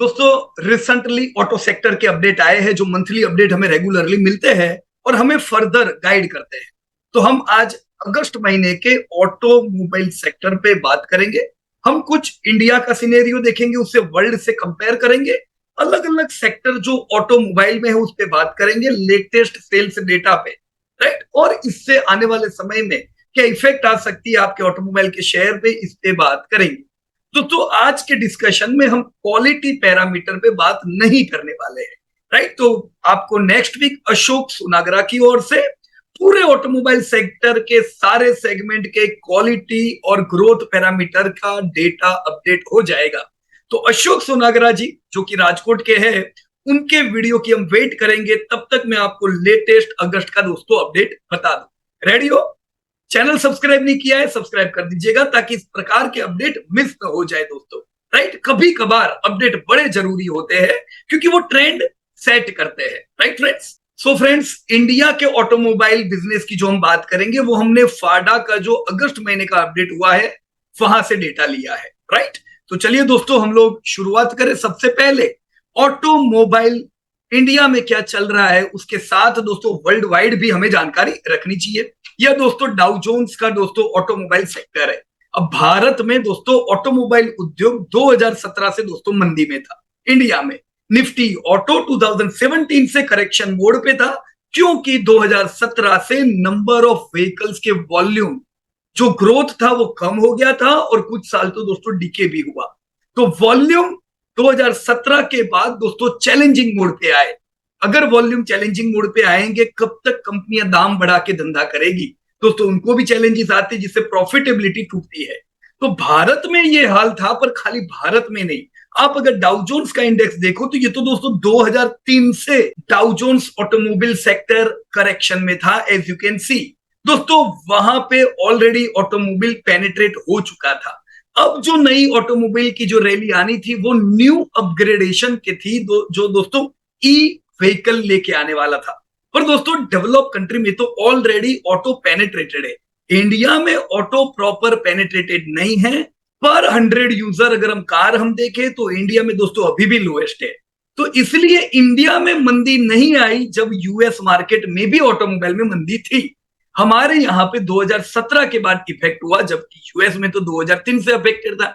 दोस्तों recently auto sector के update आए हैं जो मंथली अपडेट हमें रेगुलरली मिलते हैं और हमें फर्दर गाइड करते हैं। तो हम आज अगस्त महीने के ऑटोमोबाइल सेक्टर पे बात करेंगे। हम कुछ इंडिया का सिनेरियो देखेंगे, उससे वर्ल्ड से कंपेयर करेंगे। अलग अलग सेक्टर जो ऑटोमोबाइल में है उस पे बात करेंगे, लेटेस्ट सेल्स डेटा पे, राइट। और इससे आने वाले समय में क्या इफेक्ट आ सकती है आपके ऑटोमोबाइल के शेयर पे, इस पे बात करेंगे। तो आज के डिस्कशन में हम क्वालिटी पैरामीटर पे बात नहीं करने वाले हैं, राइट। तो आपको नेक्स्ट वीक अशोक सुनागरा की ओर से पूरे ऑटोमोबाइल सेक्टर के सारे सेगमेंट के क्वालिटी और ग्रोथ पैरामीटर का डेटा अपडेट हो जाएगा। तो अशोक सुनागरा जी जो कि राजकोट के हैं, उनके वीडियो की हम वेट करेंगे। तब तक मैं आपको लेटेस्ट अगस्त का दोस्तों अपडेट बता दूं। रेडी हो? चैनल सब्सक्राइब नहीं किया है, सब्सक्राइब कर दीजिएगा ताकि इस प्रकार के अपडेट मिस न हो जाए दोस्तों, राइट। कभी कभार अपडेट बड़े जरूरी होते हैं क्योंकि वो ट्रेंड सेट करते हैं, right friends. So friends, India के ऑटोमोबाइल बिजनेस की जो हम बात करेंगे वो हमने फाडा का जो अगस्त महीने का अपडेट हुआ है वहां से डेटा लिया है, राइट। तो चलिए दोस्तों हम लोग शुरुआत करें। सबसे पहले ऑटोमोबाइल इंडिया में क्या चल रहा है, उसके साथ दोस्तों वर्ल्ड वाइड भी हमें जानकारी रखनी चाहिए। यह दोस्तों डाउ जोन्स का दोस्तों ऑटोमोबाइल सेक्टर है। अब भारत में दोस्तों ऑटोमोबाइल उद्योग 2017 से दोस्तों मंदी में था। इंडिया में निफ्टी ऑटो 2017 से करेक्शन मोड पे था क्योंकि 2017 से नंबर ऑफ व्हीकल्स के वॉल्यूम जो ग्रोथ था वो कम हो गया था और कुछ साल तो दोस्तों डीके भी हुआ। तो वॉल्यूम 2017 के बाद दोस्तों चैलेंजिंग मोड पे आए। अगर वॉल्यूम चैलेंजिंग मोड पे आएंगे, कब तक कंपनियां दाम बढ़ा के धंधा करेगी दोस्तों, उनको भी चैलेंजेस आते हैं जिससे प्रॉफिटेबिलिटी टूटती है। तो भारत में ये हाल था, पर खाली भारत में नहीं। आप अगर डाउ जोन्स का इंडेक्स देखो तो ये तो दोस्तों 2003 से Dow Jones automobile sector correction में था। एज यू कैन सी दोस्तों वहां पे ऑलरेडी ऑटोमोबाइल पेनिट्रेट हो चुका था। अब जो नई ऑटोमोबाइल की जो रैली आनी थी वो न्यू अपग्रेडेशन की थी, जो दोस्तों ई व्हीकल लेके आने वाला था। पर दोस्तों डेवलप कंट्री में तो ऑलरेडी ऑटो पेनिट्रेटेड है। इंडिया में ऑटो प्रॉपर पेनिट्रेटेड नहीं है। पर 100 यूजर अगर हम देखें तो इंडिया में दोस्तों अभी भी लोएस्ट है। तो इसलिए इंडिया में मंदी नहीं आई जब यूएस मार्केट में भी ऑटोमोबाइल में मंदी थी। हमारे यहाँ पे 2017 के बाद इफेक्ट हुआ, जबकि यूएस में तो 2003 से अफेक्टेड था।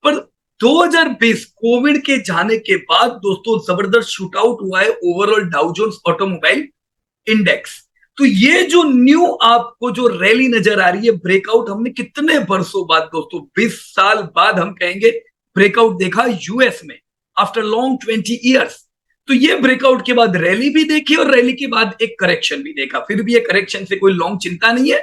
पर 2020 कोविड के जाने के बाद दोस्तों जबरदस्त शूटआउट हुआ है overall Dow Jones automobile index. तो ये जो न्यू आपको जो रैली नजर आ रही है, ब्रेकआउट हमने कितने वर्षों बाद दोस्तों 20 साल बाद हम कहेंगे ब्रेकआउट देखा यूएस में आफ्टर लॉन्ग 20 ईयर्स। तो ये ब्रेकआउट के बाद रैली भी देखी और रैली के बाद एक करेक्शन भी देखा। फिर भी ये करेक्शन से कोई लॉन्ग चिंता नहीं है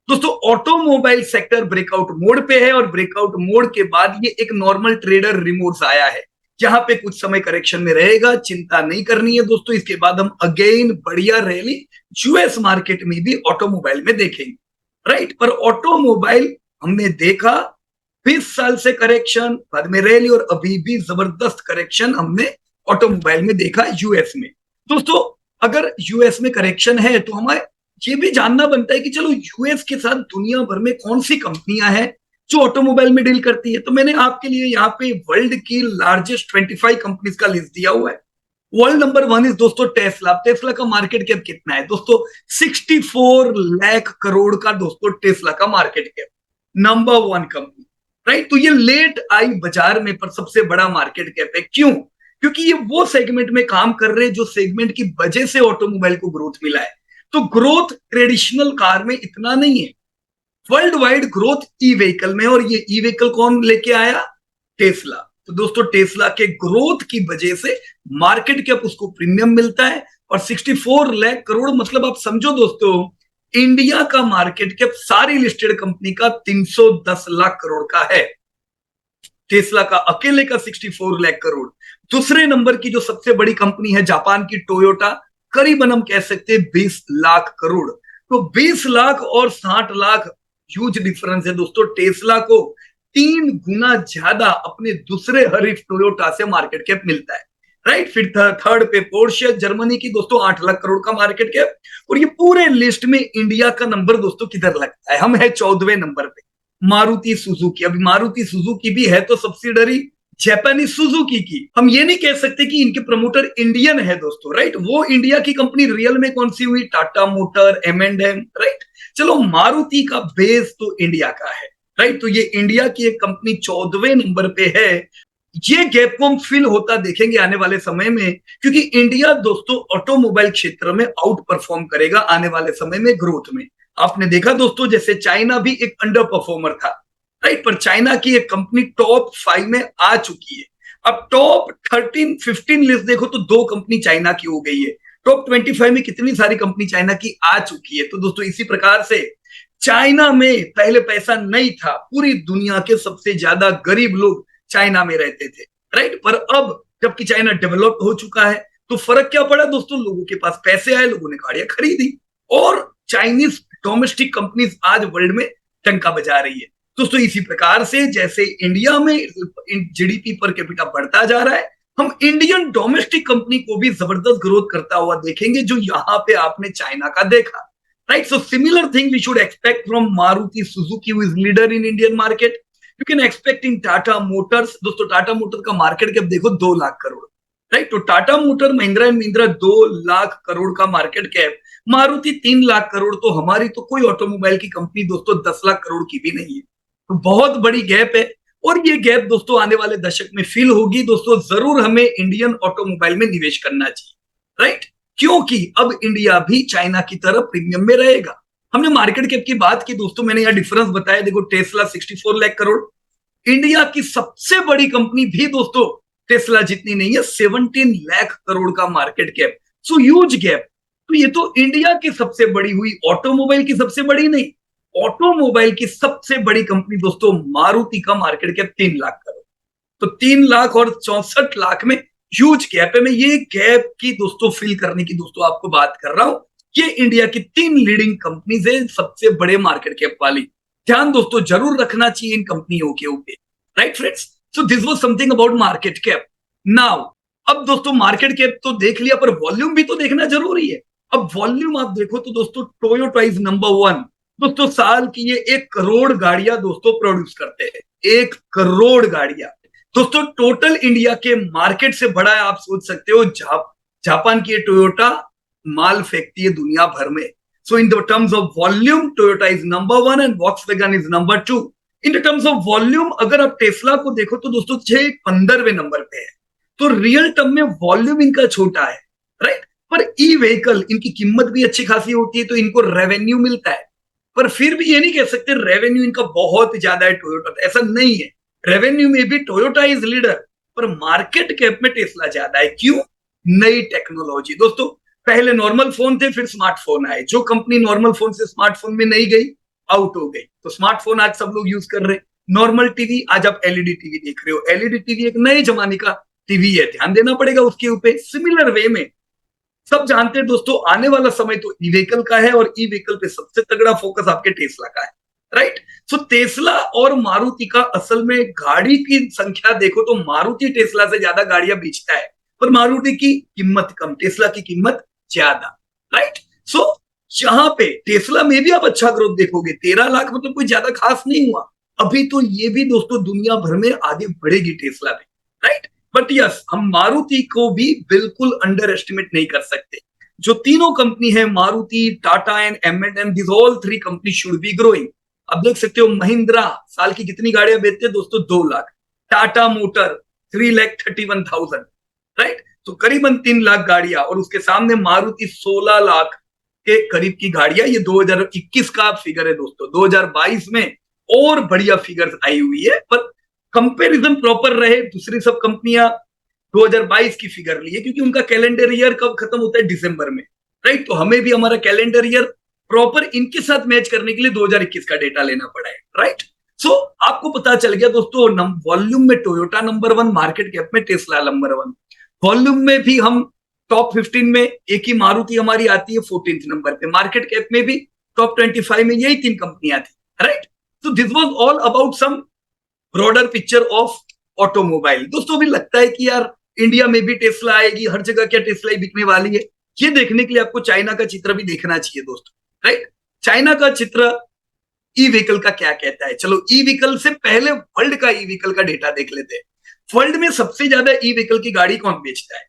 दोस्तों। ऑटोमोबाइल सेक्टर ब्रेकआउट मोड पे है और ब्रेकआउट मोड के बाद ये एक नॉर्मल ट्रेडर रिमोर्स आया है जहां पे कुछ समय करेक्शन में रहेगा, चिंता नहीं करनी है दोस्तों। इसके बाद हम अगेन बढ़िया रैली यूएस मार्केट में भी ऑटोमोबाइल में देखेंगे, राइट। पर ऑटोमोबाइल हमने देखा 20 साल से करेक्शन, बाद में रैली और अभी भी जबरदस्त करेक्शन हमने ऑटोमोबाइल में देखा यूएस में। दोस्तों अगर यूएस में करेक्शन है तो हमें ये भी जानना बनता है कि चलो यूएस के साथ दुनिया भर में कौन सी कंपनियां हैं जो ऑटोमोबाइल में डील करती है। तो मैंने आपके लिए यहाँ पे वर्ल्ड की लार्जेस्ट 25 कंपनीज का लिस्ट दिया हुआ है। वर्ल्ड नंबर 1 इज दोस्तों टेस्ला। टेस्ला का मार्केट कैप कितना है दोस्तों? 64 लाख करोड़ का दोस्तों टेस्ला का market cap, number 1 company, right. तो ये लेट आई बाजार में पर सबसे बड़ा मार्केट कैप है। क्यों? क्योंकि ये वो सेगमेंट में काम कर रहे हैं जो सेगमेंट की वजह से ऑटोमोबाइल को ग्रोथ मिला है। तो ग्रोथ ट्रेडिशनल कार में इतना नहीं है, world wide growth e vehicle में। और ये ई व्हीकल कौन लेके आया? टेस्ला। तो दोस्तों टेस्ला के ग्रोथ की वजह से मार्केट कैप उसको प्रीमियम मिलता है। और 64 लाख करोड़ मतलब आप समझो दोस्तों इंडिया का मार्केट कैप सारी लिस्टेड कंपनी का 310 लाख करोड़ का है। टेस्ला का अकेले का 64 लाख करोड़। दूसरे नंबर की जो सबसे बड़ी कंपनी है जापान की टोयोटा, करीबन हम कह सकते हैं 20 लाख करोड़। तो 20 लाख और 60 लाख ह्यूज डिफरेंस है दोस्तों। टेस्ला को 3 गुना ज्यादा अपने दूसरे हरीफ टोयोटा से मार्केट कैप मिलता है, राइट। फिर थर्ड पे पोर्शे जर्मनी की दोस्तों 8 लाख करोड़ का मार्केट कैप। और ये पूरे लिस्ट में इंडिया का नंबर दोस्तों किधर लगता है? हम है 14वें नंबर पे, मारुति सुजुकी। अभी मारुति सुजुकी भी है तो सब्सिडरी जापानी सुजुकी की। हम ये नहीं कह सकते कि इनके प्रमोटर इंडियन है दोस्तों, राइट। वो इंडिया की कंपनी रियल में कौन सी हुई? Tata motor, M&M, right. चलो मारुति का बेस तो इंडिया का है, राइट। तो ये इंडिया की एक कंपनी 14वें नंबर पे है। ये गैप को हम फिल होता देखेंगे आने वाले समय में, क्योंकि इंडिया दोस्तों ऑटोमोबाइल क्षेत्र में आउट परफॉर्म करेगा आने वाले समय में ग्रोथ में। आपने देखा दोस्तों, जैसे चाइना भी एक अंडर परफॉर्मर था, राइट, पर चाइना की एक कंपनी टॉप 5 में आ चुकी है। अब टॉप 13-15 लिस्ट देखो तो 2 कंपनी चाइना की हो गई है। टॉप 25 में कितनी सारी कंपनी चाइना की आ चुकी है। तो दोस्तों इसी प्रकार से चाइना में पहले पैसा नहीं था, पूरी दुनिया के सबसे ज्यादा गरीब लोग चाइना में रहते थे, राइट। पर अब जबकि चाइना डेवलप हो चुका है तो फर्क क्या पड़ा दोस्तों? लोगों के पास पैसे आए, लोगों ने गाड़ियां खरीदी, और चाइनीज डोमेस्टिक कंपनीज आज वर्ल्ड में टंका बजा रही है। दोस्तों इसी प्रकार से जैसे इंडिया में GDP पर कैपिटा बढ़ता जा रहा है, हम इंडियन डोमेस्टिक कंपनी को भी जबरदस्त ग्रोथ करता हुआ देखेंगे, जो यहाँ पे आपने चाइना का देखा, right. So similar thing we should expect from Maruti Suzuki, who is leader in Indian market. You can expect in Tata motors. दोस्तों टाटा मोटर का मार्केट कैप देखो 2 लाख करोड़, राइट। तो टाटा मोटर, महिंद्रा एंड महिंद्रा 2 लाख करोड़ का मार्केट कैप, मारुति 3 लाख करोड़। तो हमारी तो कोई ऑटोमोबाइल की कंपनी दोस्तों 10 लाख करोड़ की भी नहीं है। तो बहुत बड़ी गैप है, और ये गैप दोस्तों आने वाले दशक में फिल होगी। दोस्तों जरूर हमें इंडियन ऑटोमोबाइल में निवेश करना चाहिए, राइट, क्योंकि अब इंडिया भी चाइना की तरह प्रीमियम में रहेगा। हमने मार्केट कैप की बात की दोस्तों, मैंने यहाँ डिफरेंस बताया। देखो टेस्ला 64 लाख करोड़, इंडिया की सबसे बड़ी कंपनी भी दोस्तों टेस्ला जितनी नहीं है, 17 लाख करोड़ का market cap. So huge gap. तो ये तो इंडिया की सबसे बड़ी हुई, ऑटोमोबाइल की सबसे बड़ी नहीं, ऑटोमोबाइल की सबसे बड़ी कंपनी दोस्तों मारुति का मार्केट कैप 3 लाख करोड़। तो 3 लाख और 64 लाख में ह्यूज गैप है। मैं ये गैप की दोस्तों फिल करने की दोस्तों आपको बात कर रहा हूं। ये इंडिया की 3 लीडिंग कंपनीज है सबसे बड़े मार्केट कैप वाली। ध्यान दोस्तों जरूर रखना चाहिए इन कंपनियों के ऊपर, right friends. So this was something about market cap. Now अब दोस्तों मार्केट कैप तो देख लिया, पर वॉल्यूम भी तो देखना जरूरी है। अब वॉल्यूम आप देखो तो दोस्तों टोयोटा इज नंबर 1। दोस्तों साल की ये 1 करोड़ गाड़ियां दोस्तों प्रोड्यूस करते हैं, 1 करोड़ गाड़ियां। दोस्तों टोटल इंडिया के मार्केट से बड़ा है, आप सोच सकते हो। जापान की टोयोटा माल फेंकती है दुनिया भर में। So in the terms of volume Toyota is number 1 and Volkswagen is number 2। In the terms of volume अगर आप टेस्ला को देखो तो दोस्तों 15वें नंबर पे है। तो रियल टर्म में वॉल्यूम इनका छोटा है, राइट। पर ई व्हीकल इनकी कीमत भी अच्छी खासी होती है, तो इनको रेवेन्यू मिलता है। पर फिर भी ये नहीं कह सकते रेवेन्यू इनका बहुत ज्यादा है टोयोटा, ऐसा नहीं है। रेवेन्यू में भी टोयोटा इज लीडर, पर मार्केट कैप में टेस्ला ज्यादा है। क्यों? नई टेक्नोलॉजी। दोस्तों पहले नॉर्मल फोन थे, फिर स्मार्टफोन आए। जो कंपनी नॉर्मल फोन से स्मार्टफोन में नहीं गई, आउट हो गई। तो स्मार्टफोन आज सब लोग यूज कर रहे हैं। नॉर्मल टीवी, आज आप एलईडी टीवी देख रहे हो। एलईडी टीवी एक नए जमाने का टीवी है, ध्यान देना पड़ेगा उसके ऊपर। सिमिलर वे में सब जानते हैं दोस्तों, आने वाला समय तो ई व्हीकल का है, और ई व्हीकल पे सबसे तगड़ा फोकस आपके टेस्ला का है, राइट। सो टेस्ला और मारुति का असल में गाड़ी की संख्या देखो तो मारुति टेस्ला से ज्यादा गाड़ियां बेचता है, पर मारुति की कीमत कम, टेस्ला की कीमत ज्यादा, राइट। सो जहां पे टेस्ला में भी आप अच्छा ग्रोथ देखोगे, 13 लाख मतलब कोई ज्यादा खास नहीं हुआ अभी। तो ये भी दोस्तों दुनिया भर में आगे बढ़ेगी टेस्ला भी, राइट। बट यस, हम मारुति को भी बिल्कुल अंडर एस्टिमेट नहीं कर सकते। जो तीनों कंपनी है, Maruti, Tata and M&M, this all 3 company should be growing. अब देख सकते हो महिंद्रा साल की कितनी गाड़ियां बेचते हैं दोस्तों? 2 लाख। Tata motor 3,31,000, right. तो करीबन 3 लाख गाड़ियां, और उसके सामने मारुति 16 लाख के करीब की गाड़ियां। ये 2021 का फिगर है दोस्तों। 2022 में और बढ़िया फिगर्स आई हुई है, पर कंपैरिजन प्रॉपर रहे, दूसरी सब कंपनियां 2022 की फिगर ली है, क्योंकि उनका कैलेंडर ईयर कब खत्म होता है? दिसंबर में, राइट। तो हमें भी हमारा कैलेंडर ईयर प्रॉपर इनके साथ मैच करने के लिए 2021 का डेटा लेना पड़ा है, राइट। सो आपको पता चल गया दोस्तों, वॉल्यूम में टोयोटा नंबर 1, मार्केट कैप में टेस्ला नंबर 1। वॉल्यूम में भी हम टॉप 15 में एक ही मारुति हमारी आती है 14th नंबर पे। मार्केट कैप में भी टॉप 25 में यही 3 कंपनियां थी, right. So this was all about some broader picture of automobile. दोस्तों भी लगता है कि यार इंडिया में भी टेस्ला आएगी, हर जगह क्या टेस्ला ही बिकने वाली है? ये देखने के लिए आपको चाइना का चित्र भी देखना चाहिए दोस्तों, राइट। चाइना का चित्र ई व्हीकल का क्या कहता है? चलो ई व्हीकल से पहले वर्ल्ड का ई व्हीकल का डेटा देख लेते हैं। वर्ल्ड में सबसे ज्यादा ई व्हीकल की गाड़ी कौन बेचता है?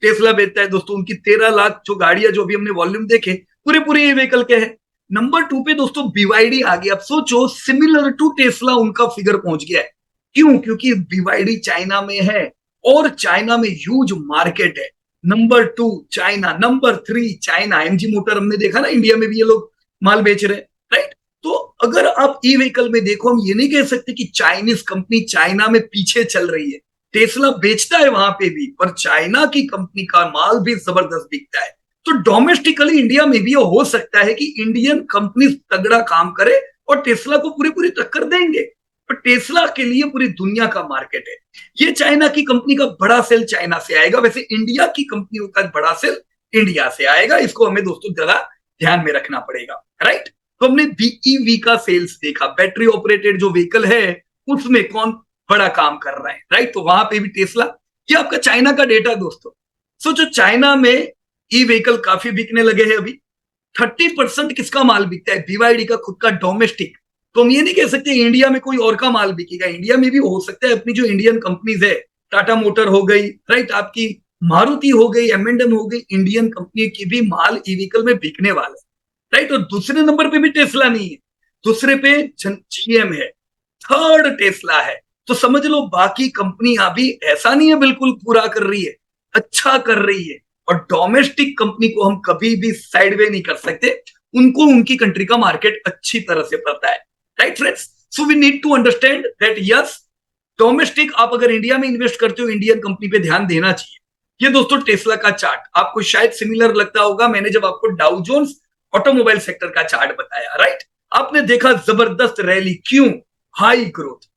टेस्ला बेचता है दोस्तों। उनकी 13 लाख जो गाड़ियां जो अभी हमने वॉल्यूम देखे पूरे पूरे ई व्हीकल के हैं। नंबर 2 पे दोस्तों BYD आ गया। अब सोचो सिमिलर टू टेस्ला उनका फिगर पहुंच गया है। क्यों? क्योंकि BYD चाइना में है और चाइना में ह्यूज मार्केट है। Number 2 China, number 3 China. MG motor हमने देखा ना, इंडिया में भी ये लोग माल बेच रहे हैं, राइट। तो अगर आप ई व्हीकल में देखो, हम ये नहीं कह सकते कि चाइनीज कंपनी चाइना में पीछे चल रही है। टेस्ला बेचता है वहां पे भी, पर चाइना की कंपनी का माल भी जबरदस्त बिकता है। तो डोमेस्टिकली इंडिया में भी ये हो सकता है कि इंडियन कंपनी तगड़ा काम करे और टेस्ला को पूरी पूरी टक्कर देंगे। पर टेस्ला के लिए पूरी दुनिया का मार्केट है। ये चाइना की कंपनी का बड़ा सेल चाइना से आएगा, वैसे इंडिया की कंपनियों का बड़ा सेल इंडिया से आएगा। इसको हमें दोस्तों जरा ध्यान में रखना पड़ेगा, राइट। तो हमने BEV का सेल्स देखा, बैटरी ऑपरेटेड जो व्हीकल है उसमें कौन बड़ा काम कर रहा है, राइट। तो वहां पे भी टेस्ला। ये आपका चाइना का डेटा दोस्तों। सोचो चाइना में ई व्हीकल काफी बिकने लगे हैं अभी। 30% किसका माल बिकता है? BYD का खुद का डोमेस्टिक। तो हम ये नहीं कह सकते इंडिया में कोई और का माल बिकेगा। इंडिया में भी हो सकता है अपनी जो इंडियन कंपनीज है, टाटा मोटर हो गई, राइट, आपकी मारुति हो गई, M&M हो गई, इंडियन कंपनी की भी माल ई व्हीकल में बिकने वाला है, राइट। और दूसरे नंबर पे भी टेस्ला नहीं है, दूसरे पे GM है, थर्ड टेस्ला है। तो समझ लो बाकी कंपनियां भी ऐसा नहीं है बिल्कुल पूरा कर रही है, अच्छा कर रही है। और डोमेस्टिक कंपनी को हम कभी भी साइडवे नहीं कर सकते, उनको उनकी कंट्री का मार्केट अच्छी तरह से पता है, right friends. So we need to understand that yes, domestic आप अगर इंडिया में इन्वेस्ट करते हो, इंडियन कंपनी पे ध्यान देना चाहिए। ये दोस्तों टेस्ला का चार्ट आपको शायद सिमिलर लगता होगा, मैंने जब आपको डाउ जोन्स ऑटोमोबाइल सेक्टर का चार्ट बताया, राइट। आपने देखा जबरदस्त रैली, क्यों? High growth.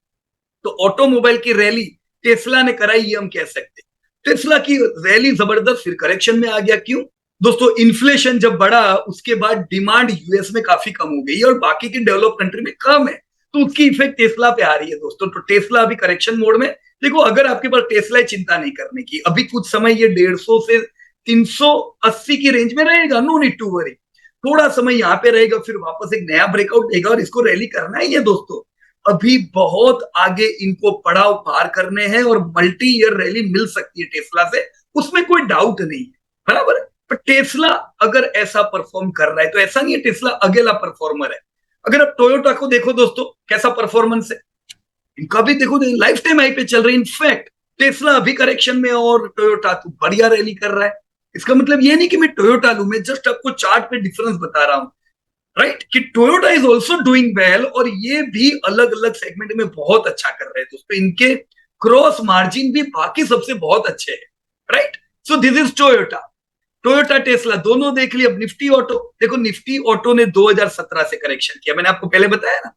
तो ऑटोमोबाइल की रैली टेस्ला ने कराई, ये हम कह सकते। टेस्ला की रैली जबरदस्त, फिर करेक्शन में आ गया। क्यों दोस्तों? इन्फ्लेशन जब बढ़ा उसके बाद डिमांड यूएस में काफी कम हो गई और बाकी की डेवलप कंट्री में कम है, तो उसकी इफेक्ट टेस्ला पे आ रही है दोस्तों। तो टेस्ला अभी करेक्शन मोड में। देखो अगर आपके पास टेस्ला है, चिंता नहीं करने की, अभी कुछ समय ये 150 से 380 की रेंज में रहेगा, नो नीड टू वरी। थोड़ा समय यहाँ पे रहेगा, फिर वापस एक नया ब्रेकआउट देगा और इसको रैली करना ही है दोस्तों। अभी बहुत आगे इनको पड़ाव पार करने हैं और मल्टी ईयर रैली मिल सकती है टेस्ला से, उसमें कोई डाउट नहीं है, बराबर है। पर टेस्ला अगर ऐसा परफॉर्म कर रहा है तो ऐसा नहीं है टेस्ला अकेला परफॉर्मर है। अगर आप टोयोटा को देखो दोस्तों, कैसा परफॉर्मेंस है इनका भी, देखो लाइफ टाइम हाई पे चल रही है। इनफैक्ट टेस्ला अभी करेक्शन में और टोयोटा तो बढ़िया रैली कर रहा है। इसका मतलब ये नहीं कि मैं टोयोटा लूं, मैं जस्ट आपको चार्ट पे डिफरेंस बता रहा हूं, राइट, कि Toyota is also doing well और ये भी अलग अलग सेगमेंट में बहुत अच्छा कर रहे हैं दोस्तों। इनके क्रॉस मार्जिन भी बाकी सबसे बहुत अच्छे हैं, right. So this is Toyota. Toyota Tesla दोनों देख लिया। अब निफ्टी ऑटो देखो, निफ्टी ऑटो ने 2017 से करेक्शन किया, मैंने आपको पहले बताया ना।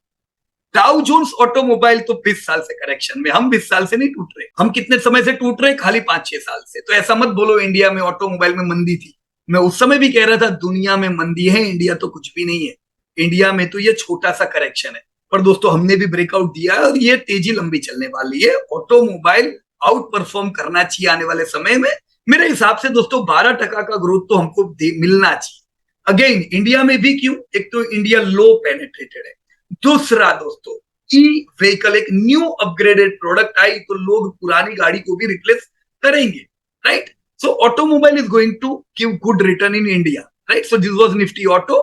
डाउ जोन्स ऑटोमोबाइल तो 20 साल से करेक्शन में, हम 20 साल से नहीं टूट रहे। हम कितने समय से टूट रहे? खाली 5-6 साल से। तो ऐसा मत बोलो इंडिया में ऑटोमोबाइल में मंदी थी। मैं उस समय भी कह रहा था दुनिया में मंदी है, इंडिया तो कुछ भी नहीं है। इंडिया में तो ये छोटा सा करेक्शन है, पर दोस्तों हमने भी ब्रेकआउट दिया है और ये तेजी लंबी चलने वाली है। ऑटोमोबाइल आउट परफॉर्म करना चाहिए आने वाले समय में। मेरे हिसाब से दोस्तों 12% का ग्रोथ तो हमको मिलना चाहिए। अगेन इंडिया में भी। क्यों? एक तो इंडिया लो पेनिट्रेटेड है, दूसरा दोस्तों ई व्हीकल एक न्यू अपग्रेडेड प्रोडक्ट आई तो लोग पुरानी गाड़ी को भी रिप्लेस करेंगे, right. So automobile is going to give good return in India, right. So this was Nifty auto.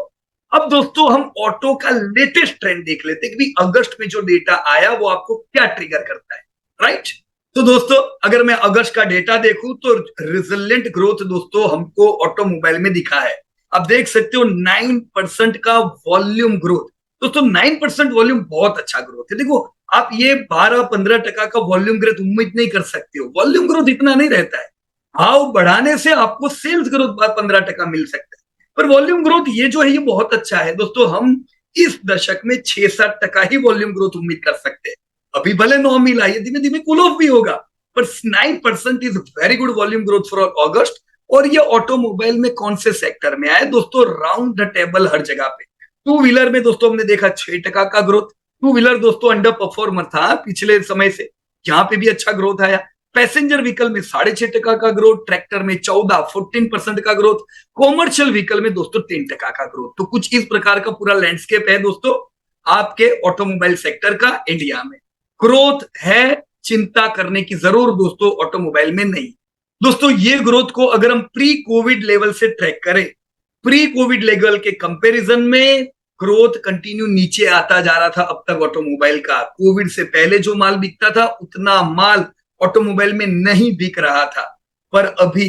अब दोस्तों हम ऑटो का लेटेस्ट ट्रेंड देख लेते हैं कि अगस्त में जो डेटा आया वो आपको क्या ट्रिगर करता है, राइट। तो दोस्तों अगर मैं अगस्त का डेटा देखूं तो रिजिलेंट ग्रोथ दोस्तों हमको ऑटोमोबाइल में दिखा है। आप देख सकते हो 9% का वॉल्यूम ग्रोथ। दोस्तों 9% वॉल्यूम बहुत अच्छा ग्रोथ है। देखो आप ये 12-15% का वॉल्यूम ग्रोथ उम्मीद नहीं कर सकते हो। वॉल्यूम ग्रोथ इतना नहीं रहता है, भाव बढ़ाने से आपको सेल्स ग्रोथ 15% मिल सकता है, पर वॉल्यूम ग्रोथ ये जो है ये बहुत अच्छा है दोस्तों। हम इस दशक में 6-7% ही वॉल्यूम ग्रोथ उम्मीद कर सकते हैं। अभी भले 9 मिला, ये धीमे धीमे कूल ऑफ भी होगा, पर 9% is very good volume growth for अगस्त। और ये ऑटोमोबाइल में कौन से सेक्टर में आए दोस्तों? राउंड द टेबल हर जगह पे। टू व्हीलर में दोस्तों हमने देखा 6% का ग्रोथ। टू व्हीलर दोस्तों अंडर परफॉर्मर था पिछले समय से, यहाँ पे भी अच्छा ग्रोथ आया। पैसेंजर व्हीकल में 6.5% का ग्रोथ, ट्रैक्टर में 14% का ग्रोथ, कॉमर्शियल व्हीकल में दोस्तों 3% का ग्रोथ। तो कुछ इस प्रकार का पूरा लैंडस्केप है दोस्तों आपके ऑटोमोबाइल सेक्टर का इंडिया में। ग्रोथ है, चिंता करने की जरूर दोस्तों ऑटोमोबाइल में नहीं। दोस्तों ये ग्रोथ को अगर हम प्री कोविड लेवल से ट्रैक करें, प्री कोविड लेवल के कंपैरिजन में ग्रोथ कंटिन्यू नीचे आता जा रहा था अब तक ऑटोमोबाइल का। कोविड से पहले जो माल बिकता था उतना माल ऑटोमोबाइल में नहीं बिक रहा था, पर अभी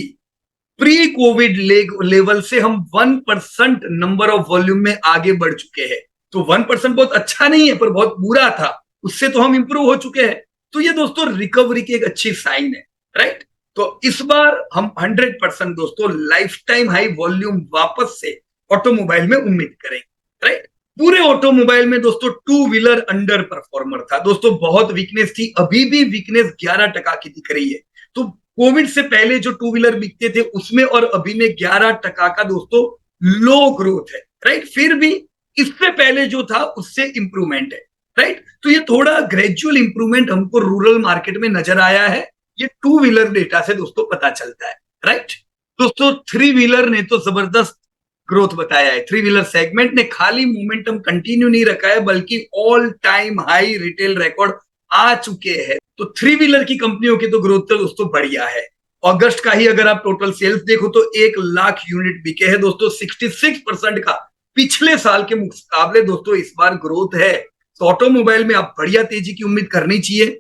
प्री कोविड लेवल से हम 1% नंबर ऑफ वॉल्यूम में आगे बढ़ चुके हैं। तो 1% बहुत अच्छा नहीं है पर बहुत बुरा था, उससे तो हम इंप्रूव हो चुके हैं। तो ये दोस्तों रिकवरी की एक अच्छी साइन है, राइट। तो इस बार हम 100% दोस्तों लाइफ टाइम हाई वॉल्यूम वापस से ऑटोमोबाइल में उम्मीद करेंगे, राइट। पूरे ऑटोमोबाइल में दोस्तों टू व्हीलर अंडर परफॉर्मर था दोस्तों, बहुत वीकनेस थी, अभी भी वीकनेस 11% की दिख रही है। तो कोविड से पहले जो टू व्हीलर बिकते थे उसमें और अभी में 11% का दोस्तों लो ग्रोथ है, राइट। फिर भी इससे पहले जो था उससे इंप्रूवमेंट है, राइट। तो ये थोड़ा ग्रेजुअल इंप्रूवमेंट हमको रूरल मार्केट में नजर आया है, ये टू व्हीलर डेटा से दोस्तों पता चलता है, राइट। दोस्तों थ्री व्हीलर ने तो जबरदस्त ग्रोथ बताया है। थ्री व्हीलर सेगमेंट ने खाली मोमेंटम कंटिन्यू नहीं रखा है बल्कि all time high retail record आ चुके हैं। तो थ्री व्हीलर की कंपनियों की तो ग्रोथ तो दोस्तों बढ़िया है। अगस्त का ही अगर आप टोटल सेल्स देखो तो 1 लाख यूनिट बिके हैं दोस्तों, 66% का पिछले साल के मुकाबले दोस्तों इस बार ग्रोथ है। तो ऑटोमोबाइल में आप बढ़िया तेजी की उम्मीद करनी चाहिए,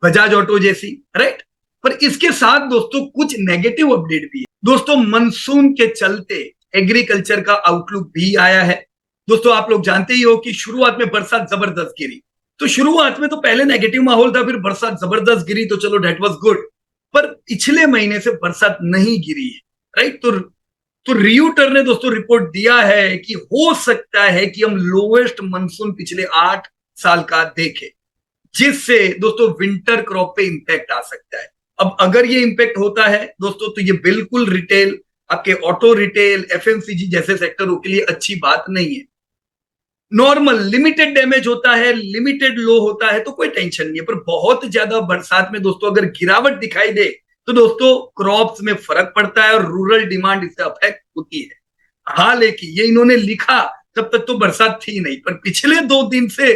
बजाज ऑटो जैसी, राइट। पर इसके साथ दोस्तों कुछ नेगेटिव अपडेट भी है दोस्तों। मानसून के चलते एग्रीकल्चर का आउटलुक भी आया है दोस्तों। आप लोग जानते ही हो कि शुरुआत में बरसात जबरदस्त गिरी, तो शुरुआत में तो पहले नेगेटिव माहौल था, फिर बरसात जबरदस्त गिरी तो चलो दैट वाज गुड। पर पिछले महीने से बरसात नहीं गिरी है, राइट। तो रियूटर ने दोस्तों रिपोर्ट दिया है कि हो सकता है कि हम लोवेस्ट मानसून पिछले 8 साल का देखें, जिससे दोस्तों विंटर क्रॉप पे इंपैक्ट आ सकता है। अब अगर ये इंपैक्ट होता है दोस्तों तो ये बिल्कुल रिटेल, आपके ऑटो रिटेल, एफएमसीजी जैसे सेक्टरों के लिए अच्छी बात नहीं है। नॉर्मल लिमिटेड डैमेज होता है, लिमिटेड लो होता है तो कोई टेंशन नहीं है, पर बहुत ज्यादा बरसात में दोस्तों अगर गिरावट दिखाई दे तो दोस्तों क्रॉप्स में फर्क पड़ता है और रूरल डिमांड इससे अफेक्ट होती है। हालांकि ये इन्होंने लिखा तब तक तो बरसात थी नहीं, पर पिछले 2 दिन से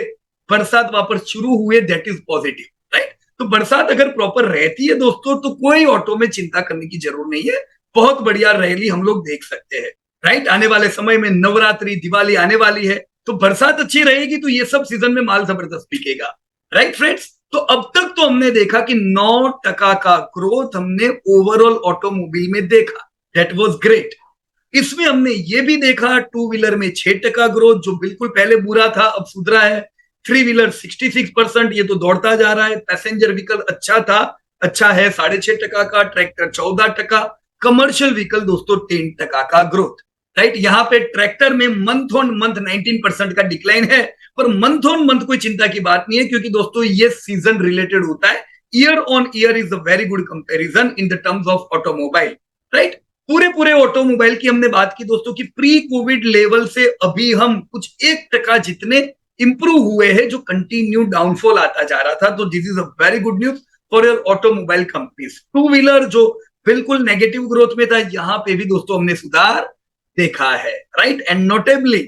बरसात वापस शुरू हुए, दैट इज पॉजिटिव, राइट। तो बरसात अगर प्रॉपर रहती है दोस्तों तो कोई ऑटो में चिंता करने की जरूरत नहीं है, बहुत बढ़िया रैली हम लोग देख सकते हैं, राइट। आने वाले समय में नवरात्रि, दिवाली आने वाली है, तो बरसात अच्छी रहेगी तो ये सब सीजन में माल जबरदस्त बिकेगा, राइट फ्रेंड्स। तो अब तक तो हमने देखा कि 9% का ग्रोथ हमने ओवरऑल ऑटोमोबाइल में देखा, दैट वाज ग्रेट। इसमें हमने ये भी देखा टू व्हीलर में 6% ग्रोथ, जो बिल्कुल पहले बुरा था अब सुधरा है। थ्री व्हीलर 66%, ये तो दौड़ता जा रहा है। पैसेंजर व्हीकल अच्छा था, अच्छा है 6.5% का। ट्रैक्टर 14%, कमर्शियल व्हीकल दोस्तों 10% का ग्रोथ, राइट। यहाँ पे ट्रैक्टर में मंथ ऑन मंथ 19% का डिक्लाइन है, पर मंथ ऑन मंथ कोई चिंता की बात नहीं है क्योंकि दोस्तों ये सीजन रिलेटेड होता है। Year on year is a very good comparison in the terms of automobile, right. पूरे ऑटोमोबाइल की हमने बात की दोस्तों कि प्री कोविड लेवल से अभी हम कुछ 1% जितने इंप्रूव हुए हैं, जो कंटिन्यू डाउनफॉल आता जा रहा था। तो this is a very good news for your automobile companies. Two wheeler जो बिल्कुल नेगेटिव ग्रोथ में था, यहां पे भी दोस्तों हमने सुधार देखा है, right. And notably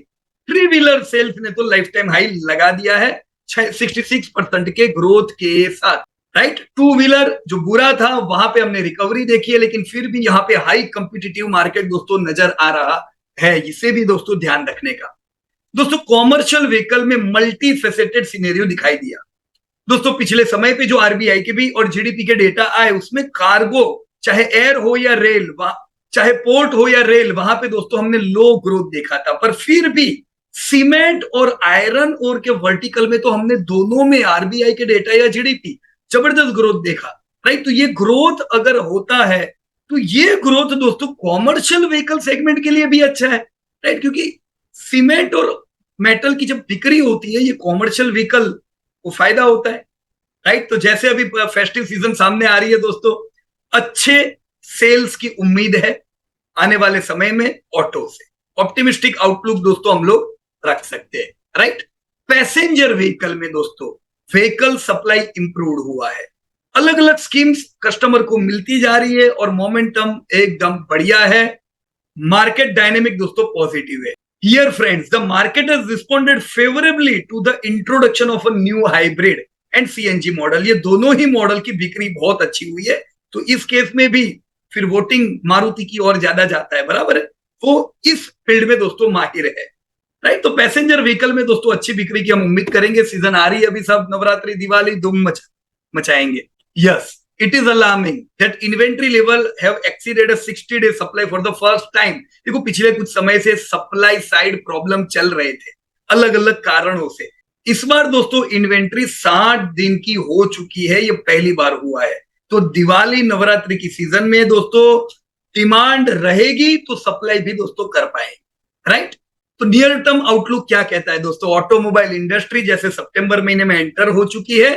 three wheeler sales ने तो लाइफ टाइम हाई लगा दिया है 66% के ग्रोथ के साथ, राइट। टू व्हीलर जो बुरा था वहां पे हमने रिकवरी देखी है, लेकिन फिर भी यहाँ पे हाई कंपिटिटिव मार्केट दोस्तों नजर आ रहा है, इसे भी दोस्तों ध्यान रखने का। दोस्तों कॉमर्शियल व्हीकल में मल्टी फेसेटेड सिनेरियो दिखाई दिया दोस्तों। पिछले समय पे जो आरबीआई के भी और जीडीपी के डेटा आए उसमें कार्गो, चाहे एयर हो या रेल, चाहे पोर्ट हो या रेल, वहां पे दोस्तों हमने लो ग्रोथ देखा था। पर फिर भी सीमेंट और आयरन ओर के वर्टिकल में तो हमने दोनों में आरबीआई के डेटा या जीडीपी जबरदस्त ग्रोथ देखा, राइट। तो ये ग्रोथ अगर होता है तो ये ग्रोथ दोस्तों कॉमर्शियल व्हीकल सेगमेंट के लिए भी अच्छा है, राइट। क्योंकि सीमेंट और मेटल की जब बिक्री होती है ये कॉमर्शियल व्हीकल को फायदा होता है, राइट। तो जैसे अभी फेस्टिव सीजन सामने आ रही है दोस्तों, अच्छे सेल्स की उम्मीद है आने वाले समय में ऑटो से। ऑप्टिमिस्टिक आउटलुक दोस्तों हम लोग रख सकते हैं, राइट। पैसेंजर व्हीकल में दोस्तों व्हीकल सप्लाई इंप्रूव हुआ है, अलग अलग स्कीम्स कस्टमर को मिलती जा रही है और मोमेंटम एकदम बढ़िया है। मार्केट डायनेमिक दोस्तों पॉजिटिव है। Here friends, the market has responded favorably to the introduction of a new hybrid and CNG model, ये दोनों ही मॉडल की बिक्री बहुत अच्छी हुई है। तो इस केस में भी फिर वोटिंग मारुति की ओर ज्यादा जाता है, बराबर है। वो इस फील्ड में दोस्तों माहिर है, राइट। तो पैसेंजर व्हीकल में दोस्तों अच्छी बिक्री की हम उम्मीद करेंगे। सीजन आ रही है अभी, सब नवरात्रि दिवाली धूम मचाएंगे। Yes, it is alarming that inventory level have exceeded a 60-day supply for the first time। देखो पिछले कुछ समय से सप्लाई साइड प्रॉब्लम चल रहे थे अलग अलग कारणों से। इस बार दोस्तों इन्वेंट्री 60 दिन की हो चुकी है, ये पहली बार हुआ है। तो दिवाली नवरात्रि की सीजन में दोस्तों डिमांड रहेगी तो सप्लाई भी दोस्तों कर पाएंगे, राइट। तो नियर टर्म आउटलुक क्या कहता है दोस्तों? ऑटोमोबाइल इंडस्ट्री जैसे सितंबर महीने में एंटर हो चुकी है,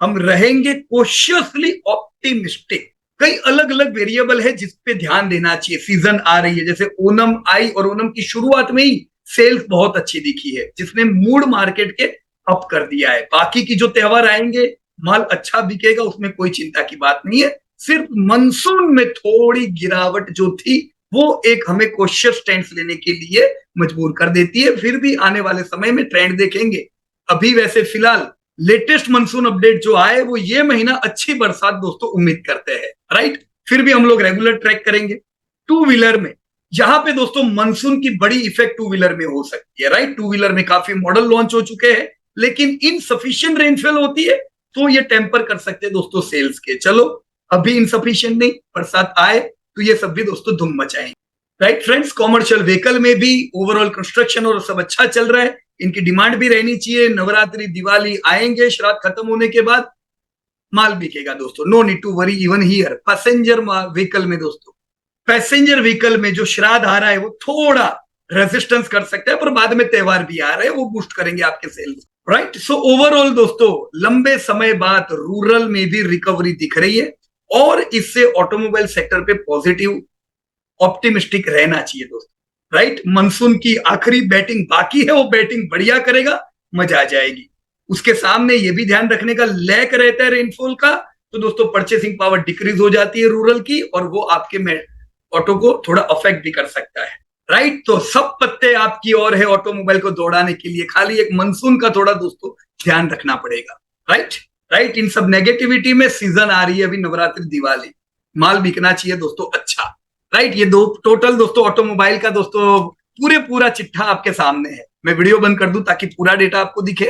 हम रहेंगे कॉशियसली ऑप्टिमिस्टिक। कई अलग अलग वेरिएबल है जिस पे ध्यान देना चाहिए। सीजन आ रही है, जैसे ओनम आई और ओनम की शुरुआत में ही सेल्स बहुत अच्छी दिखी है, जिसने मूड मार्केट के अप कर दिया है। बाकी की जो त्योहार आएंगे माल अच्छा बिकेगा, उसमें कोई चिंता की बात नहीं है। सिर्फ मानसून में थोड़ी गिरावट जो थी वो एक हमें कॉशियस स्टैंड लेने के लिए मजबूर कर देती है। फिर भी आने वाले समय में ट्रेंड देखेंगे। अभी वैसे फिलहाल लेटेस्ट मानसून अपडेट जो आए वो ये महीना अच्छी बरसात दोस्तों उम्मीद करते हैं, राइट। फिर भी हम लोग रेगुलर ट्रैक करेंगे। टू व्हीलर में यहां पे दोस्तों मानसून की बड़ी इफेक्ट टू व्हीलर में हो सकती है, राइट। टू व्हीलर में काफी मॉडल लॉन्च हो चुके हैं, लेकिन इनसफिशिएंट रेनफॉल होती है तो ये टेम्पर कर सकते हैं दोस्तों सेल्स के। चलो अभी इनसफिशिएंट नहीं, बरसात आए तो ये सब भी दोस्तों धूम मचाएंगे, राइट फ्रेंड्स। कॉमर्शियल व्हीकल में भी ओवरऑल कंस्ट्रक्शन और सब अच्छा चल रहा है, इनकी डिमांड भी रहनी चाहिए। नवरात्रि दिवाली आएंगे, श्राद्ध खत्म होने के बाद माल बिकेगा दोस्तों, no need to worry even here. Passenger vehicle में दोस्तों, पैसेंजर व्हीकल में जो श्राद्ध आ रहा है वो थोड़ा रेजिस्टेंस कर सकता है, पर बाद में त्योहार भी आ रहे हैं, वो बूस्ट करेंगे आपके सेल्स, राइट। सो ओवरऑल दोस्तों लंबे समय बाद रूरल में भी रिकवरी दिख रही है और इससे ऑटोमोबाइल सेक्टर पे पॉजिटिव ऑप्टिमिस्टिक रहना चाहिए दोस्तों, राइट। मानसून की आखिरी बैटिंग बाकी है, वो बैटिंग बढ़िया करेगा, मजा आ जाएगी। उसके सामने ये भी ध्यान रखने का लैक रहता है रेनफॉल का, तो दोस्तों परचेसिंग पावर डिक्रीज हो जाती है रूरल की, और वो आपके ऑटो को थोड़ा अफेक्ट भी कर सकता है, राइट। तो सब पत्ते आपकी ओर है ऑटोमोबाइल को दौड़ाने के लिए, खाली एक मानसून का थोड़ा दोस्तों ध्यान रखना पड़ेगा, राइट। राइट, इन सब नेगेटिविटी में सीजन आ रही है अभी नवरात्रि दिवाली, माल बिकना चाहिए दोस्तों अच्छा, राइट। ये दो टोटल दोस्तों ऑटोमोबाइल का दोस्तों पूरा चिट्ठा आपके सामने है। मैं वीडियो बंद कर दूं ताकि पूरा डेटा आपको दिखे।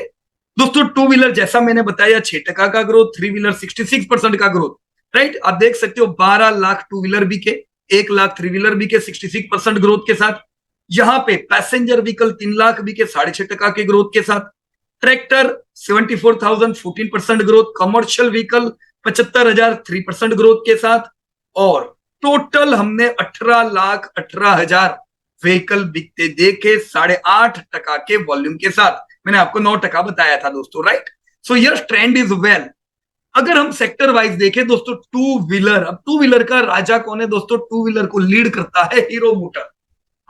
दोस्तों टू व्हीलर जैसा मैंने बताया 6% का ग्रोथ, थ्री व्हीलर 66% का ग्रोथ, राइट। आप देख सकते हो 12 लाख टू व्हीलर बिके, 1 लाख थ्री व्हीलर बिके 66% ग्रोथ के साथ। यहां पे पैसेंजर व्हीकल 3 लाख बिके 6.5% के ग्रोथ के साथ। Tractor 74,000 14% growth, commercial vehicle 75,000 3% growth के साथ, और टोटल हमने 18,18,000 व्हीकल बिकते देखे 8.5% के वॉल्यूम के साथ। मैंने आपको 9% बताया था दोस्तों, right. So yes, trend is well. अगर हम सेक्टर वाइज देखें दोस्तों टू व्हीलर, अब टू व्हीलर का राजा कौन है दोस्तों? टू व्हीलर को लीड करता है हीरो मोटर।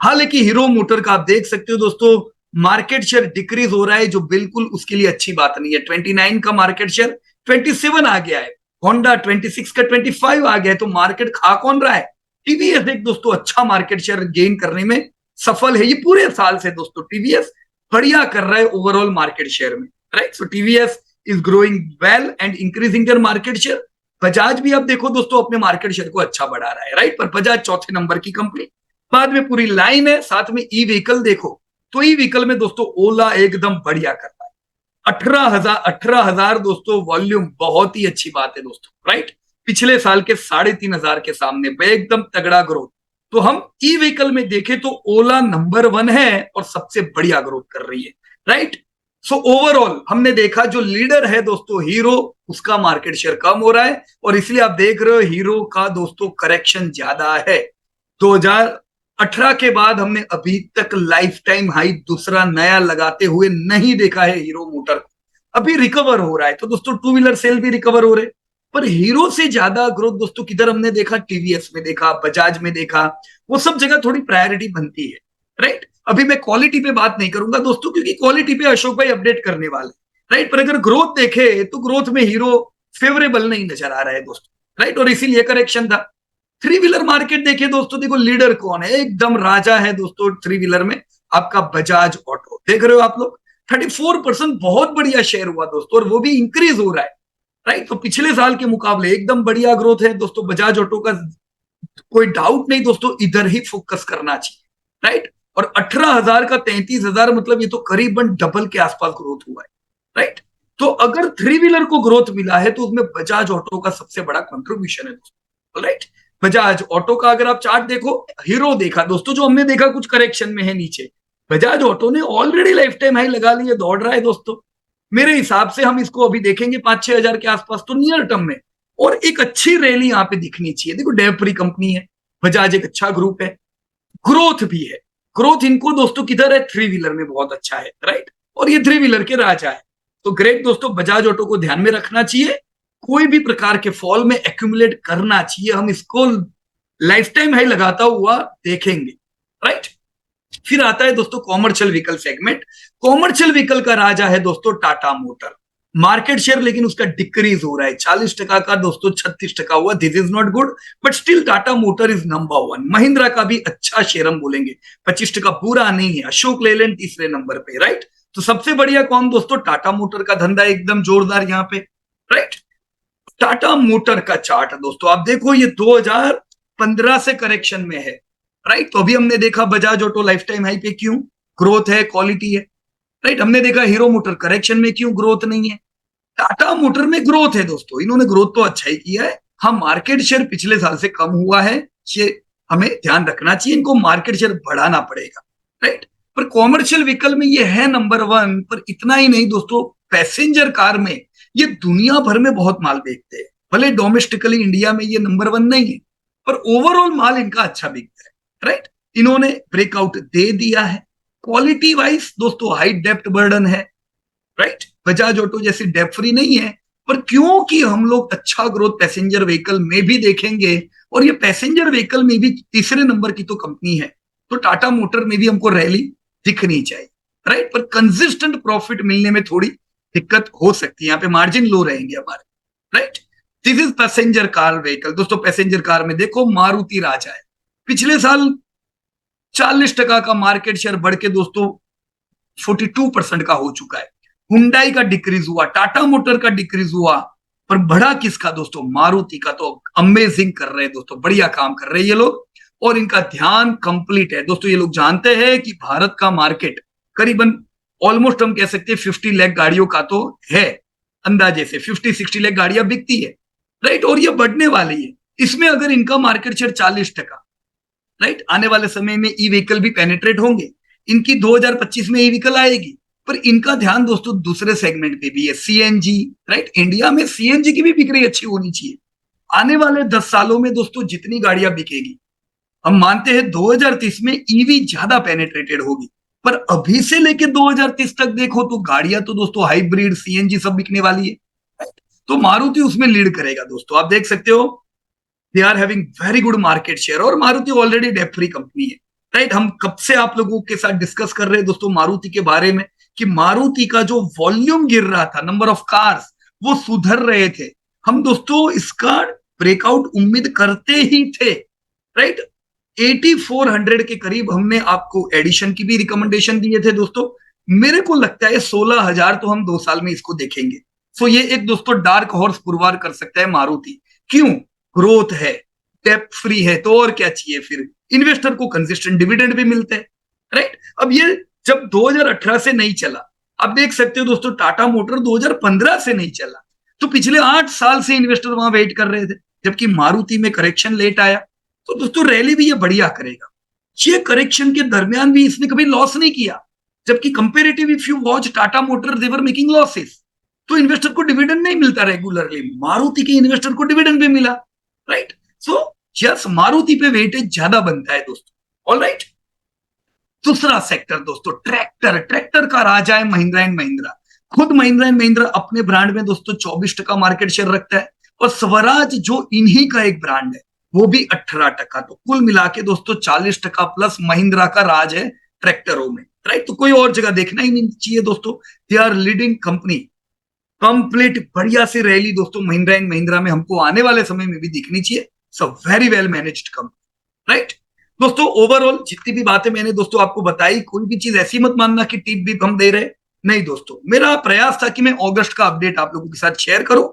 हालांकि हीरो मोटर का आप देख सकते हो दोस्तों मार्केट शेयर डिक्रीज हो रहा है, जो बिल्कुल उसके लिए अच्छी बात नहीं है। 29 का मार्केट शेयर 27 आ गया है, होंडा 26 का 25 आ गया है, तो मार्केट खा कौन रहा है? टीवीएस एक दोस्तों अच्छा मार्केट शेयर गेन करने में सफल है। ये पूरे साल से दोस्तों टीवीएस बढ़िया कर रहा है ओवरऑल मार्केट शेयर में, right. So TVS is growing well and increasing their market share. Bajaj भी आप देखो दोस्तों अपने मार्केट शेयर को अच्छा बढ़ा रहा है, राइट। पर बजाज चौथे नंबर की कंपनी, बाद में पूरी लाइन है। साथ में ई व्हीकल देखो तो ई व्हीकल में दोस्तों ओला एकदम बढ़िया कर रहा है। 18,000 दोस्तों वॉल्यूम, बहुत ही अच्छी बात है दोस्तों, राइट। पिछले साल के 3,500 के सामने एकदम तगड़ा ग्रोथ। तो हम ई व्हीकल में देखें तो ओला नंबर 1 है और सबसे बढ़िया ग्रोथ कर रही है, राइट। सो ओवरऑल हमने देखा जो लीडर है दोस्तों हीरो, उसका मार्केट शेयर कम हो रहा है, और इसलिए आप देख रहे हो हीरो का दोस्तों करेक्शन ज्यादा है। 2018 के बाद हमने अभी तक लाइफ टाइम हाई दूसरा नया लगाते हुए नहीं देखा है हीरो मोटर को। अभी रिकवर हो रहा है, तो दोस्तों टू व्हीलर सेल भी रिकवर हो रहे, पर हीरो से ज्यादा ग्रोथ दोस्तों किधर हमने देखा? टीवीएस में देखा, बजाज में देखा, वो सब जगह थोड़ी प्रायोरिटी बनती है, राइट। अभी मैं क्वालिटी पे बात नहीं करूंगा दोस्तों, क्योंकि क्वालिटी पे अशोक भाई अपडेट करने वाले, राइट। पर अगर ग्रोथ देखे तो ग्रोथ में हीरो फेवरेबल नहीं नजर आ रहा है दोस्तों, राइट, और इसीलिए करेक्शन था। थ्री व्हीलर मार्केट देखिए दोस्तों, देखो लीडर कौन है, एकदम राजा है दोस्तों थ्री व्हीलर में आपका बजाज ऑटो। देख रहे हो आप लोग 34% बहुत बढ़िया शेयर हुआ दोस्तों, और वो भी इंक्रीज हो रहा है, राइट। तो पिछले साल के मुकाबले एकदम बढ़िया ग्रोथ है दोस्तों बजाज ऑटो का, कोई डाउट नहीं दोस्तों, इधर ही फोकस करना चाहिए, राइट। और 18,000 का 33,000, मतलब ये तो करीबन डबल के आसपास ग्रोथ हुआ है, राइट। तो अगर थ्री व्हीलर को ग्रोथ मिला है तो उसमें बजाज ऑटो का सबसे बड़ा कंट्रीब्यूशन है दोस्तों, राइट। बजाज ऑटो का अगर आप चार्ट देखो, हीरो देखा दोस्तों, जो हमने देखा कुछ करेक्शन में है नीचे, बजाज ऑटो ने ऑलरेडी लाइफ टाइम हाई लगा लिए, दौड़ रहा है दोस्तों। मेरे हिसाब से हम इसको अभी देखेंगे 5-6 हजार के आसपास तो नियर टर्म में, और एक अच्छी रैली यहाँ पे दिखनी चाहिए। देखो डेव फ्री कंपनी है, बजाज एक अच्छा ग्रुप है, ग्रोथ भी है। ग्रोथ इनको दोस्तों किधर है, थ्री व्हीलर में बहुत अच्छा है, राइट। और ये थ्री व्हीलर के राजा है, तो ग्रेट दोस्तों, बजाज ऑटो को ध्यान में रखना चाहिए। कोई भी प्रकार के फॉल में एक्यूमुलेट करना चाहिए, हम इसको लाइफ टाइम हाई लगाता हुआ देखेंगे, राइट। फिर आता है दोस्तों commercial vehicle segment. Commercial vehicle का राजा है दोस्तों टाटा मोटर। मार्केट शेयर लेकिन उसका डिक्रीज हो रहा है, 40% का दोस्तों 36% हुआ। This is not good, but still Tata motor is number one. Mahindra का भी अच्छा शेयर हम बोलेंगे, 25% पूरा नहीं है। अशोक लेलैंड तीसरे नंबर पे, राइट। तो सबसे बढ़िया कौन दोस्तों, टाटा मोटर का धंधा एकदम जोरदार यहाँ पे, राइट। टाटा मोटर का चार्ट दोस्तों आप देखो, ये 2015 से करेक्शन में है, राइट। तो अभी हमने देखा Bajaj auto life time high पे, क्यों, ग्रोथ है, क्वालिटी है, राइट। हमने देखा हीरो मोटर करेक्शन में, क्यों, ग्रोथ नहीं है। टाटा मोटर में ग्रोथ है दोस्तों, इन्होंने ग्रोथ तो अच्छा ही किया है। हाँ, मार्केट शेयर पिछले साल से कम हुआ है, ये हमें ध्यान रखना चाहिए, इनको मार्केट शेयर बढ़ाना पड़ेगा, राइट। पर कॉमर्शियल व्हीकल में ये है नंबर वन। पर इतना ही नहीं दोस्तों, पैसेंजर कार में ये दुनिया भर में बहुत माल बेचते हैं, भले डोमेस्टिकली इंडिया में ये नंबर वन नहीं है, पर ओवरऑल माल इनका अच्छा बिकता है, राइट। इन्होंने ब्रेकआउट दे दिया है। क्वालिटी वाइज दोस्तों हाई डेप्थ बर्डन है, राइट। बजाज ऑटो जैसी डेप्थ फ्री नहीं है, पर क्योंकि हम लोग अच्छा ग्रोथ पैसेंजर व्हीकल में भी देखेंगे, और ये पैसेंजर व्हीकल में भी तीसरे नंबर की तो कंपनी है, तो टाटा मोटर में भी हमको रैली दिखनी चाहिए, राइट। पर कंसिस्टेंट प्रॉफिट मिलने में थोड़ी दिक्कत हो सकती है, यहाँ पे मार्जिन लो रहेंगे हमारे, right. This is passenger car vehicle दोस्तों। पैसेंजर कार में देखो मारुति राजा है, पिछले साल 40% का मार्केट शेयर बढ़ के दोस्तों 42% का हो चुका है। हुंडई का डिक्रीज हुआ, टाटा मोटर का डिक्रीज हुआ, पर बढ़ा किसका दोस्तों, मारुति का। तो अमेजिंग कर रहे हैं दोस्तों, बढ़िया काम कर रहे हैं ये लोग, और इनका ध्यान कंप्लीट है दोस्तों। ये लोग जानते हैं कि भारत का मार्केट करीबन ऑलमोस्ट हम कह सकते हैं 50 लाख गाड़ियों का तो है, अंदाजे से 50-60 लाख गाड़ियां बिकती है, राइट। और ये बढ़ने वाली है, इसमें अगर इनका मार्केट शेयर 40%, राइट, आने वाले समय में ई व्हीकल भी पेनिट्रेट होंगे, इनकी 2025 में ई व्हीकल आएगी। पर इनका ध्यान दोस्तों दूसरे सेगमेंट पे भी है, सीएनजी, राइट। इंडिया में सीएनजी की भी बिक्री अच्छी होनी चाहिए। आने वाले 10 सालों में दोस्तों जितनी गाड़ियां बिकेगी, हम मानते हैं 2030 में ईवी ज्यादा पेनिट्रेटेड होगी, पर अभी से लेके 2030 तक देखो तो गाड़ियां तो दोस्तों हाइब्रिड सीएनजी सब बिकने वाली है, right? तो मारुति उसमें लीड करेगा दोस्तों, आप देख सकते हो they are having very good market share, और Maruti already debt free company है, राइट। हम कब से आप लोगों के साथ डिस्कस कर रहे हैं दोस्तों मारुति के बारे में, कि मारुति का जो वॉल्यूम गिर रहा था, नंबर ऑफ कार्स वो सुधर रहे थे, हम दोस्तों इसका ब्रेकआउट उम्मीद करते ही थे, राइट। 8400 के करीब हमने आपको एडिशन की भी रिकमेंडेशन दिए थे दोस्तों। मेरे को लगता है 16,000 तो हम 2 साल में इसको देखेंगे। सो ये एक दोस्तों डार्क हॉर्स पुरवार कर सकता है मारुति, क्यों, ग्रोथ है, डेप्थ फ्री है, तो और क्या चाहिए फिर। इन्वेस्टर को कंसिस्टेंट डिविडेंड भी मिलते हैं, राइट। अब ये जब 2018 से नहीं चला, आप देख सकते हो दोस्तों टाटा मोटर 2015 से नहीं चला, तो पिछले 8 साल से इन्वेस्टर वहां वेट कर रहे थे, जबकि मारुति में करेक्शन लेट आया। तो दोस्तों रैली भी ये बढ़िया करेगा, ये करेक्शन के दरमियान भी इसने कभी लॉस नहीं किया, जबकि comparative if you watch Tata motor they were making losses, तो इन्वेस्टर को डिविडेंड नहीं मिलता रेगुलरली, मारुति के इन्वेस्टर को डिविडेंड भी मिला, राइट। सो यस, मारुति पे वेटेज ज्यादा बनता है दोस्तों, ऑलराइट। दूसरा सेक्टर दोस्तों ट्रैक्टर, ट्रैक्टर का राजा है महिंद्रा एंड महिंद्रा। खुद महिंद्रा एंड महिंद्रा अपने ब्रांड में दोस्तों 24% मार्केट शेयर रखता है, और स्वराज जो इन्हीं का एक ब्रांड है वो भी 18%। तो कुल मिला के दोस्तों 40% प्लस महिंद्रा का राज है ट्रैक्टरों में, राइट। तो कोई और जगह देखना ही नहीं चाहिए दोस्तों, they are leading company. Complete बढ़िया सी रैली दोस्तों महिंद्रा एंड महिंद्रा में हमको आने वाले समय में भी दिखनी चाहिए। So very well managed company, right. दोस्तों ओवरऑल जितनी भी बातें मैंने दोस्तों आपको बताई, कोई भी चीज ऐसी मत मानना कि टिप भी हम दे रहे, नहीं दोस्तों, मेरा प्रयास था कि मैं अगस्त का अपडेट आप लोगों के साथ शेयर करूं।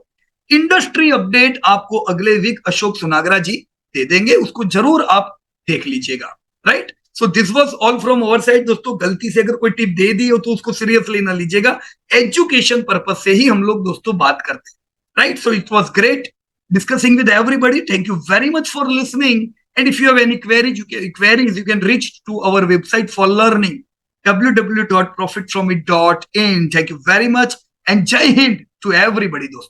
इंडस्ट्री अपडेट आपको अगले वीक अशोक सुनागरा जी दे देंगे, उसको जरूर आप देख लीजिएगा। Right, so this was all from our side. दोस्तों गलती से अगर कोई टिप दे दी हो तो उसको सीरियसली ना लीजिएगा, एजुकेशन पर्पज से ही हम लोग दोस्तों बात करते हैं। Right, so it was great discussing with everybody. Thank you very much for listening. And if you have any queries, you can reach to our website for learning, www.profitfromit.in. Thank you very much and Jai Hind to everybody, दोस्तों।